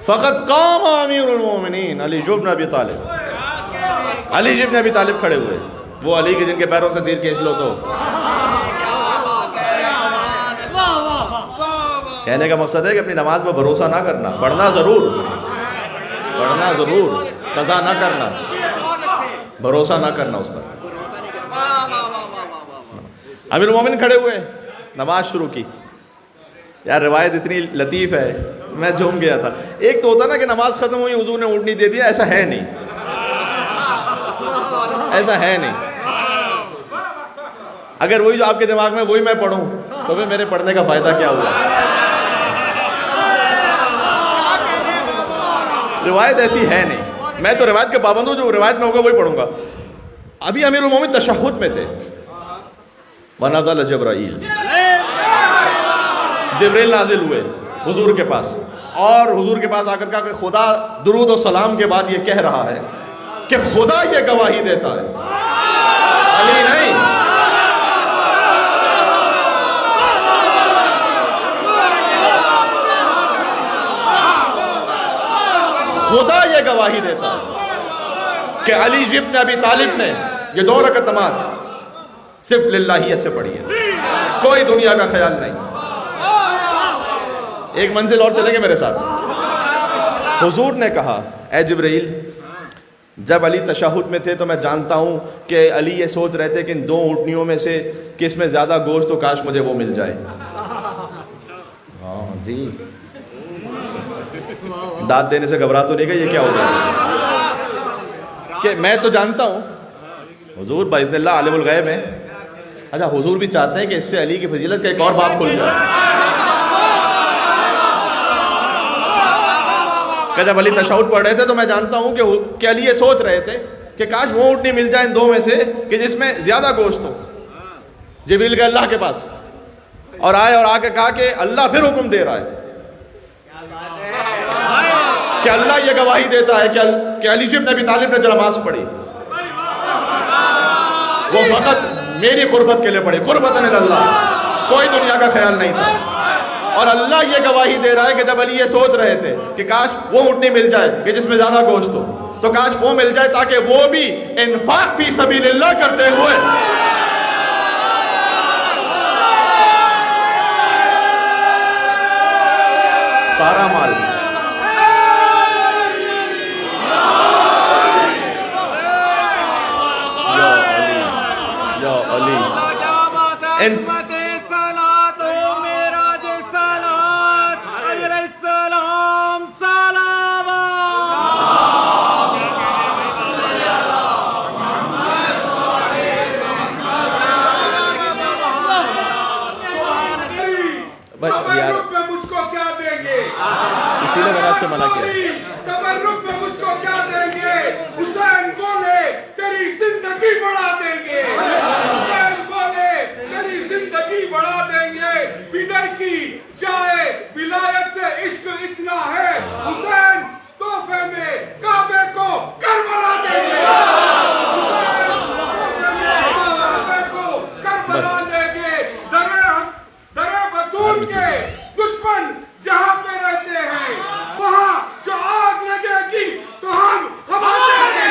فقط قام امیر المومنین علی بن ابی طالب. علی بن ابی طالب کھڑے ہوئے, وہ علی کے جن کے پیروں سے تیر کھینچ لو تو. کہنے کا مقصد ہے کہ اپنی نماز پر بھروسہ نہ کرنا, پڑھنا ضرور, قضا نہ کرنا, بھروسہ نہ کرنا اس پر. امیر المومنین کھڑے ہوئے, نماز شروع کی. یار روایت اتنی لطیف ہے, میں جھوم گیا تھا. ایک تو ہوتا نا کہ نماز ختم ہوئی, حضور نے اونٹنی دے دیا, ایسا ہے نہیں, ایسا ہے نہیں. اگر وہی جو آپ کے دماغ میں وہی میں پڑھوں تو پھر میرے پڑھنے کا فائدہ کیا ہوا؟ روایت ایسی ہے نہیں. میں تو روایت کے پابند ہوں, جو روایت میں ہوگا وہی پڑھوں گا. ابھی امیر المومنین تشہد میں تھے, ونزل جبرائیل, جبریل نازل ہوئے حضور کے پاس, اور حضور کے پاس آ کر کہا کہ خدا درود و سلام کے بعد یہ کہہ رہا ہے کہ خدا یہ گواہی دیتا ہے, علی نہیں, خدا یہ گواہی دیتا ہے کہ علی بن ابی طالب نے یہ 2 رکعت نماز صرف للہیت سے پڑھی ہے, کوئی دنیا کا خیال نہیں. ایک منزل اور چلیں گے میرے ساتھ. حضور نے کہا, اے جبرائیل, جب علی تشہد میں تھے تو میں جانتا ہوں کہ علی یہ سوچ رہے تھے کہ ان 2 اونٹنیوں میں سے کس میں زیادہ گوشت تو کاش مجھے وہ مل جائے. ہاں جی, داد دینے سے گھبرا تو نہیں گئی, یہ کیا ہو گیا کہ میں تو جانتا ہوں حضور باذن اللہ عالم الغیب ہے. اچھا, حضور بھی چاہتے ہیں کہ اس سے علی کی فضیلت کا ایک اور باب کھل جائے کہ جب علی تشہد پڑھ رہے تھے تو میں جانتا ہوں کہ علی یہ سوچ رہے تھے کہ کاش وہ اونٹنی مل جائے ان 2 میں سے کہ جس میں زیادہ گوشت ہو. جبریل گئے اللہ کے پاس اور آئے اور آ کے کہا کہ اللہ پھر حکم دے رہا ہے کہ اللہ یہ گواہی دیتا ہے کہ علی بن ابی طالب نے جو نماز پڑھی وہ فقط میری قربت کے لیے پڑھی, قربتاً اللہ, کوئی دنیا کا خیال نہیں تھا. اور اللہ یہ گواہی دے رہا ہے کہ جب علی یہ سوچ رہے تھے کہ کاش وہ اونٹنی مل جائے کہ جس میں زیادہ گوشت ہو، تو کاش وہ مل جائے تاکہ وہ بھی انفاق فی سبیل اللہ کرتے ہوئے سارا مال یا علی تبرک میں مجھ کو کیا دیں گے؟ اسی نے میرا سے منع کیا. تبرک میں مجھ کو کیا دیں گے؟ حسین بولے تیری زندگی بڑھا دیں گے. حسین بولے تیری زندگی بڑھا دیں گے. بدر کی جائے ولایت سے عشق اتنا ہے، حسین تحفے میں کعبے کو کربلا دیں گے. کعبے کو کربلا دیں گے. درے بطول کے دشمن جہاں پہ رہتے ہیں وہاں جو آگ لگے گی تو ہم ہوا دیں گے.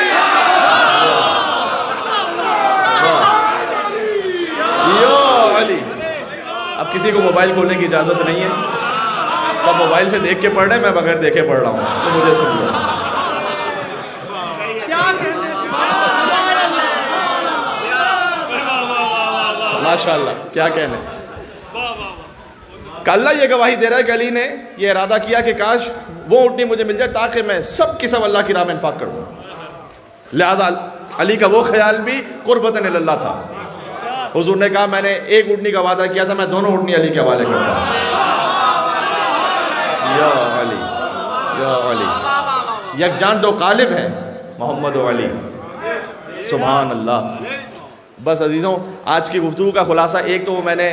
یا علی. اب کسی کو موبائل کھولنے کی اجازت نہیں ہے. سب موبائل سے دیکھ کے پڑھ رہے ہیں، میں بغیر دیکھے پڑھ رہا ہوں، تو مجھے سن لو. ماشاءاللہ کیا کہنے. کہ اللہ یہ گواہی دے رہا ہے کہ علی نے یہ ارادہ کیا کہ کاش وہ اونٹنی مجھے مل جائے تاکہ میں سب کی سب اللہ کی راہ میں انفاق کر دوں. لہذا علی کا وہ خیال بھی قربتاً اللہ تھا. حضور نے کہا میں نے ایک اونٹنی کا وعدہ کیا تھا، میں دونوں اونٹنی علی کے حوالے کرتا ہوں. یا علی یا علی. یکجان دو قالب ہیں، محمد و علی. سبحان اللہ. بس عزیزوں، آج کی گفتگو کا خلاصہ ایک تو میں نے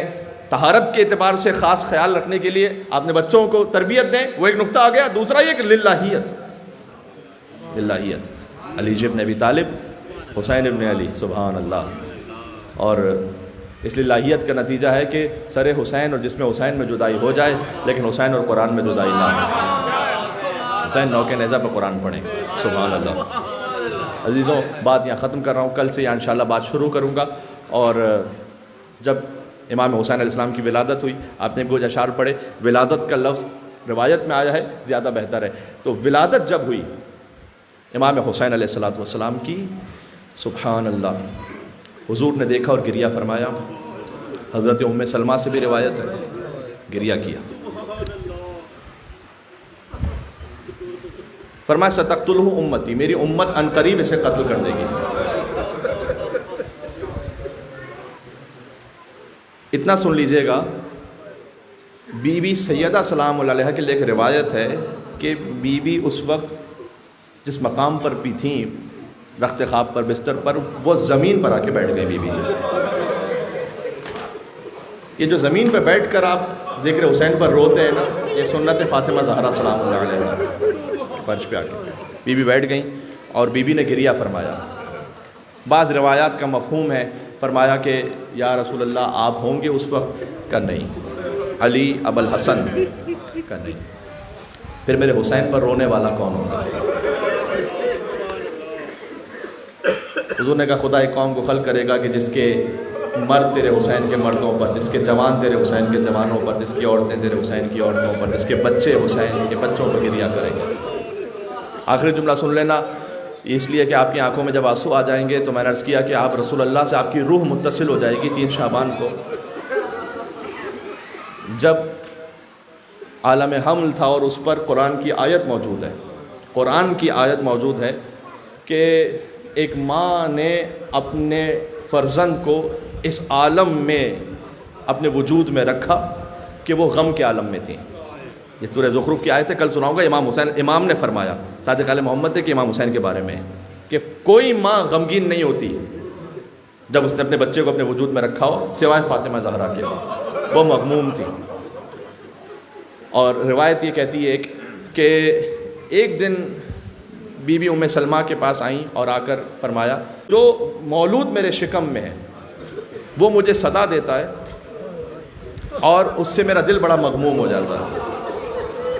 طہارت کے اعتبار سے خاص خیال رکھنے کے لیے آپ نے بچوں کو تربیت دیں، وہ ایک نقطہ آ گیا. دوسرا یہ کہ للہیت، علی ابن ابی طالب، حسین ابن علی. سبحان اللہ. اور اس للہیت کا نتیجہ ہے کہ سر حسین اور جسم حسین میں جدائی ہو جائے لیکن حسین اور قرآن میں جدائی نہ ہو. حسین نوکے نیزہ پہ قرآن پڑھیں. سبحان اللہ. عزیزوں، بات یہاں ختم کر رہا ہوں. کل سے یہاں انشاءاللہ بات شروع کروں گا. اور جب امام حسین علیہ السلام کی ولادت ہوئی، آپ نے بھی کچھ اشعار پڑھے. ولادت کا لفظ روایت میں آیا ہے، زیادہ بہتر ہے. تو ولادت جب ہوئی امام حسین علیہ السلام کی، سبحان اللہ، حضور نے دیکھا اور گریہ فرمایا. حضرت ام سلمہ سے بھی روایت ہے، گریہ کیا. فرمایا ستقتلہ امتی، میری امت عنقریب اسے قتل کر دے گی. اتنا سن لیجئے گا. بی بی سیدہ سلام اللہ علیہ کے لیے ایک روایت ہے کہ بی بی اس وقت جس مقام پر بھی تھیں، رخت خواب پر، بستر پر، وہ زمین پر آ کے بیٹھ گئی. بی بی یہ جو زمین پہ بیٹھ کر آپ ذکر حسین پر روتے ہیں نا، یہ سنت فاطمہ زہرا سلام اللہ علیہ فرش پہ آ کے بی بی بیٹھ گئیں اور بی بی نے گریہ فرمایا. بعض روایات کا مفہوم ہے، فرمایا کہ یا رسول اللہ آپ ہوں گے اس وقت؟ کہ نہیں. علی ابو الحسن؟ کہ نہیں. پھر میرے حسین پر رونے والا کون ہوگا؟ حضور نے کہا خدا ایک قوم کو خلق کرے گا کہ جس کے مرد تیرے حسین کے مردوں پر، جس کے جوان تیرے حسین کے جوانوں پر، جس کی عورتیں تیرے حسین کی عورتوں پر، جس کے بچے حسین کے بچوں پر گریہ کریں گے. آخری جملہ سن لینا، اس لیے کہ آپ کی آنکھوں میں جب آنسو آ جائیں گے تو میں نے عرض کیا کہ آپ رسول اللہ سے آپ کی روح متصل ہو جائے گی. 3 شعبان کو جب عالم حمل تھا اور اس پر قرآن کی آیت موجود ہے، قرآن کی آیت موجود ہے کہ ایک ماں نے اپنے فرزند کو اس عالم میں اپنے وجود میں رکھا کہ وہ غم کے عالم میں تھیں. یہ سورہ زخرف کی آیت ہے، کل سناؤں گا. امام نے فرمایا، صادق آل محمد نے، کہ امام حسین کے بارے میں کہ کوئی ماں غمگین نہیں ہوتی جب اس نے اپنے بچے کو اپنے وجود میں رکھا ہو سوائے فاطمہ زہرا کے. وہ مغموم تھی. اور روایت یہ کہتی ہے کہ ایک دن بی بی ام سلمہ کے پاس آئیں اور آ کر فرمایا جو مولود میرے شکم میں ہے وہ مجھے صدا دیتا ہے اور اس سے میرا دل بڑا مغموم ہو جاتا ہے،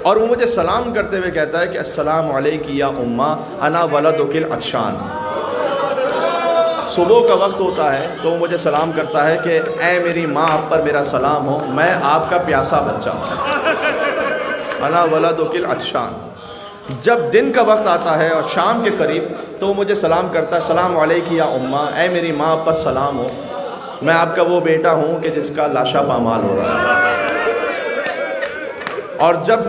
اور وہ مجھے سلام کرتے ہوئے کہتا ہے کہ السلام علیک یا اماں انا ولدک العطشان۔ صبح کا وقت ہوتا ہے تو وہ مجھے سلام کرتا ہے کہ اے میری ماں، آپ پر میرا سلام ہو، میں آپ کا پیاسا بچہ ہوں، انا ولدک العطشان۔ جب دن کا وقت آتا ہے اور شام کے قریب تو وہ مجھے سلام کرتا ہے السلام علیک یا اماں، اے میری ماں، آپ پر سلام ہو، میں آپ کا وہ بیٹا ہوں کہ جس کا لاشا پامال ہو رہا ہے۔ اور جب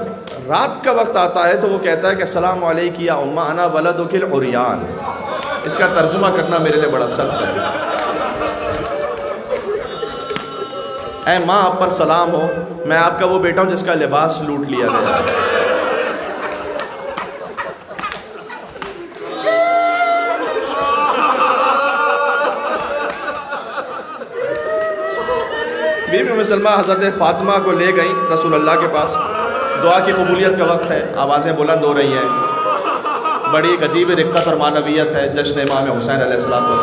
رات کا وقت آتا ہے تو وہ کہتا ہے کہ السلام علیک یا اماں انا ولدک العریان۔ اس کا ترجمہ کرنا میرے لیے بڑا سخت ہے۔ اے ماں، آپ پر سلام ہو، میں آپ کا وہ بیٹا ہوں جس کا لباس لوٹ لیا گیا ہے۔ بی بی ام سلمہ حضرت فاطمہ کو لے گئیں رسول اللہ کے پاس، دعا کی قبولیت کا وقت ہے، آوازیں بلند ہو رہی ہیں، بڑی ایک عجیب رقت اور معنویت ہے جشن امام حسین علیہ السلام میں۔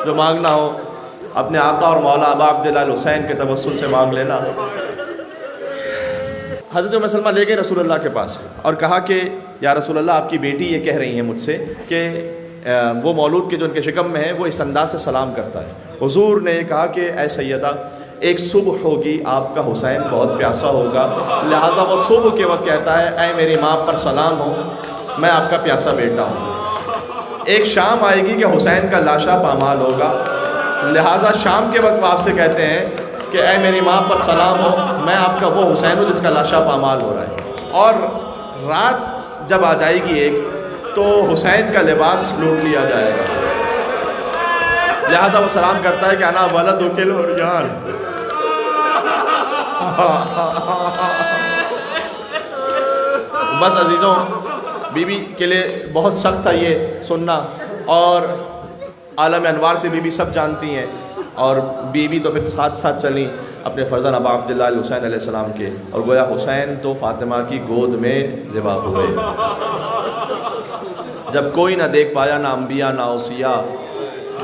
جو مانگنا ہو اپنے آقا اور مولا ابا عبداللہ الحسین کے توسل سے مانگ لینا۔ حضرت ام سلمہ لے گئے رسول اللہ کے پاس اور کہا کہ یا رسول اللہ، آپ کی بیٹی یہ کہہ رہی ہیں مجھ سے کہ وہ مولود کے جو ان کے شکم میں ہے وہ اس انداز سے سلام کرتا ہے۔ حضور نے کہا کہ اے سیدہ، ایک صبح ہوگی آپ کا حسین بہت پیاسا ہوگا، لہذا وہ صبح کے وقت کہتا ہے اے میری ماں پر سلام ہو، میں آپ کا پیاسا بیٹا ہوں۔ ایک شام آئے گی کہ حسین کا لاشا پامال ہوگا، لہذا شام کے وقت وہ آپ سے کہتے ہیں کہ اے میری ماں پر سلام ہو، میں آپ کا وہ حسین ہوں جس کا لاشا پامال ہو رہا ہے۔ اور رات جب آ جائے گی ایک تو حسین کا لباس لوٹ لیا جائے گا، لہذا وہ سلام کرتا ہے کہ انا ولدک العریان۔ بس عزیزوں، بی بی کے لیے بہت سخت تھا یہ سننا، اور عالم انوار سے بی بی سب جانتی ہیں، اور بی بی تو پھر ساتھ ساتھ چلیں اپنے فرزند ابا عبداللہ الحسین علیہ السلام کے، اور گویا حسین تو فاطمہ کی گود میں ذبح ہوئے۔ جب کوئی نہ دیکھ پایا، نہ انبیاء نہ اوصیاء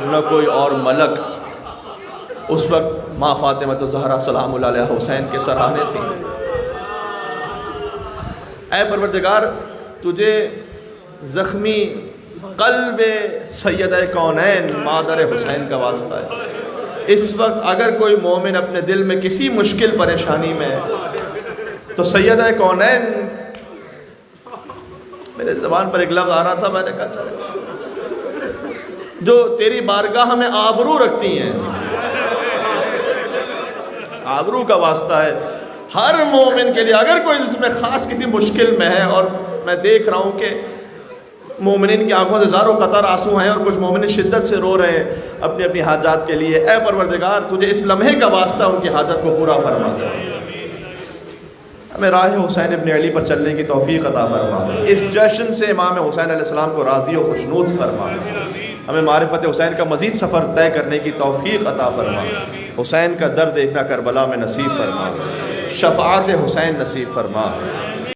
نہ کوئی اور ملک، اس وقت ماں فاطمہ الزہرا سلام اللہ علیہ حسین کے سراہنے تھیں۔ اے پروردگار، تجھے زخمی قلب سیدہ کونین مادر حسین کا واسطہ ہے۔ اس وقت اگر کوئی مومن اپنے دل میں کسی مشکل پریشانی میں ہے تو سیدہ کونین، میرے زبان پر ایک لفظ آ رہا تھا، میں نے کہا چلے، جو تیری بارگاہ میں آبرو رکھتی ہیں، آبرو کا واسطہ ہے ہر مومن کے لیے۔ اگر کوئی اس میں خاص کسی مشکل میں ہے، اور میں دیکھ رہا ہوں کہ مومنین کی آنکھوں سے زاروں قطر آنسو ہیں، اور کچھ مومن شدت سے رو رہے ہیں اپنی اپنی حاجات کے لیے، اے پروردگار تجھے اس لمحے کا واسطہ ان کی حاجت کو پورا فرما دے، ہمیں راہ حسین ابن علی پر چلنے کی توفیق عطا فرما، اس جشن سے امام حسین علیہ السلام کو راضی و خوشنود فرما، ہمیں معرفت حسین کا مزید سفر طے کرنے کی توفیق عطا فرما، حسین کا درد دیکھنا کربلا میں نصیب فرما، شفاعت حسین نصیب فرما۔